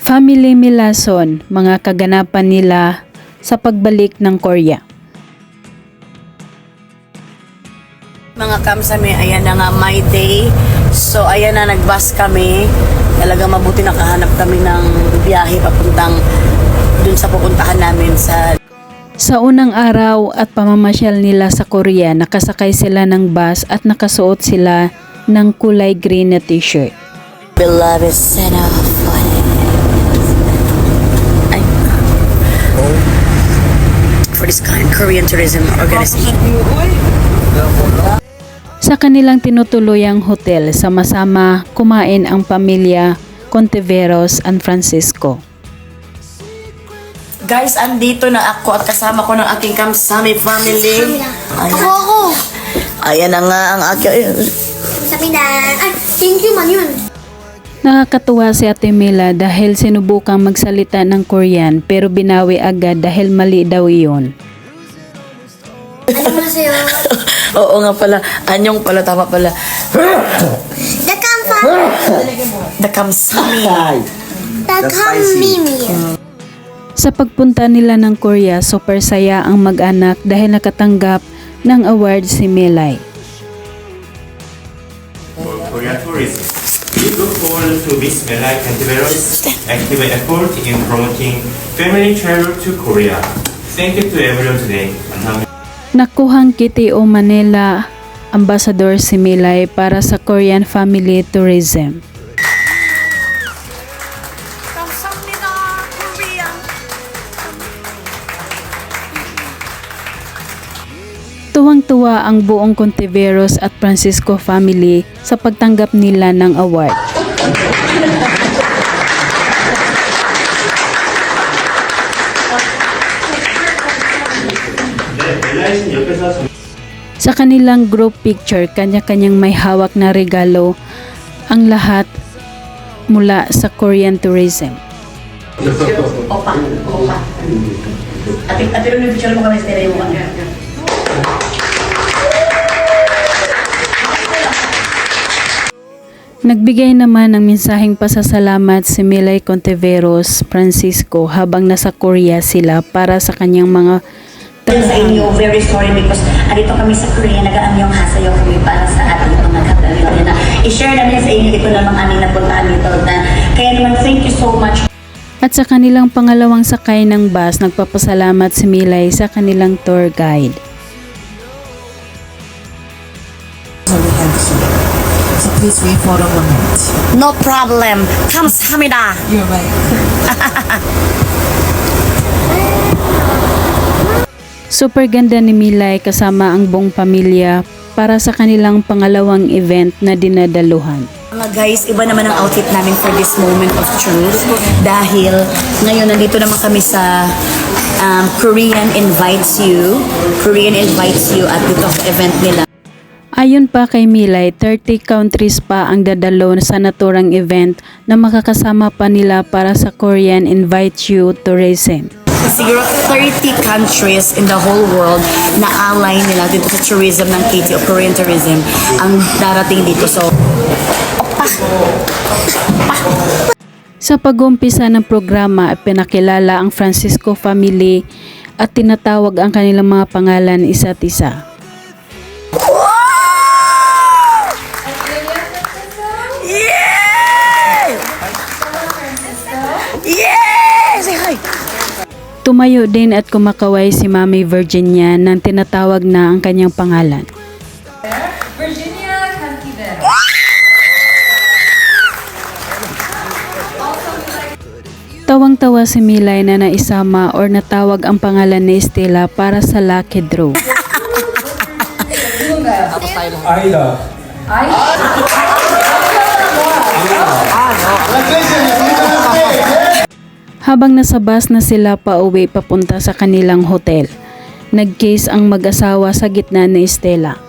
Family Milason, mga kaganapan nila sa pagbalik ng Korea. Mga kamsami, ayan na nga my day. So ayan na, nagbus kami. Talagang mabuti nakahanap kami ng biyahe papuntang dun sa pupuntahan namin Sa unang araw at pamamasyal nila sa Korea, nakasakay sila ng bus at nakasuot sila ng kulay green na t-shirt. Beloved Center of for this kind Korean tourism organization. Sa kanilang tinutuluyang hotel, sama-sama kumain ang pamilya Contiveros and Francisco. Guys, andito na ako at kasama ko ng aking kamsami family. Ako! Ayan na nga ang aking... Sabi na, ay, thank you man yun. Nakakatuwa si Ate Mila dahil sinubukang magsalita ng Korean pero binawi agad dahil mali daw iyon. Ano mo sa'yo? Oo nga pala, anyong pala, tama pala. The Kamsami. Mimi. Sa pagpunta nila ng Korea, super saya ang mag-anak dahil nakatanggap ng award si Milay. For Korea tourism, we look forward to Miss Melai Cantiveros' active effort in promoting family travel to Korea. Thank you to everyone today. Nakuhang KTO Manila Ambassador si Milay para sa Korean Family Tourism. 감사합니다, Korea. Tuwang-tuwa ang buong Contiveros at Francisco family sa pagtanggap nila ng award. Sa kanilang group picture, kanya-kanyang may hawak na regalo ang lahat mula sa Korean tourism. Opa. Ate rin yung picture mo kami sa stereo. Nagbigay naman ng mensaheng pasasalamat si Milay Contiveros Francisco habang nasa Korea sila para sa kanyang mga sa inyo, very sorry because andito kami sa Korea, nag-aamyong hasayaw kami para sa ating mga kapamilya na i-share namin sa inyo ito namang aming napuntaan dito na kaya naman thank you so much. At sa kanilang pangalawang sakay ng bus, nagpapasalamat si Milay sa kanilang tour guide. So please wait for a moment. No problem. 감사합니다. You're right. Super ganda ni Milay kasama ang buong pamilya para sa kanilang pangalawang event na dinadaluhan. Mga guys, iba naman ang outfit namin for this moment of truth dahil ngayon nandito naman kami sa Korean Invites You at dito sa event nila. Ayon pa kay Milay, 30 countries pa ang dadalo sa naturang event na makakasama pa nila para sa Korean Invite You Tourism. Siguro 30 countries in the whole world na ally nila dito sa tourism ng KTO, Korean Tourism, ang darating dito. So, Sa pag-umpisa ng programa, pinakilala ang Francisco family at tinatawag ang kanilang mga pangalan isa't isa. Tumayo din at kumakaway si Mami Virginia nang tinatawag na ang kanyang pangalan. Virginia Cantiveros. Tawang-tawa si Milay na naisama or natawag ang pangalan ni Estela para sa lucky draw. 아니다. Habang nasa bus na sila pauwi papunta sa kanilang hotel, nag-kiss ang mag-asawa sa gitna ni Estela.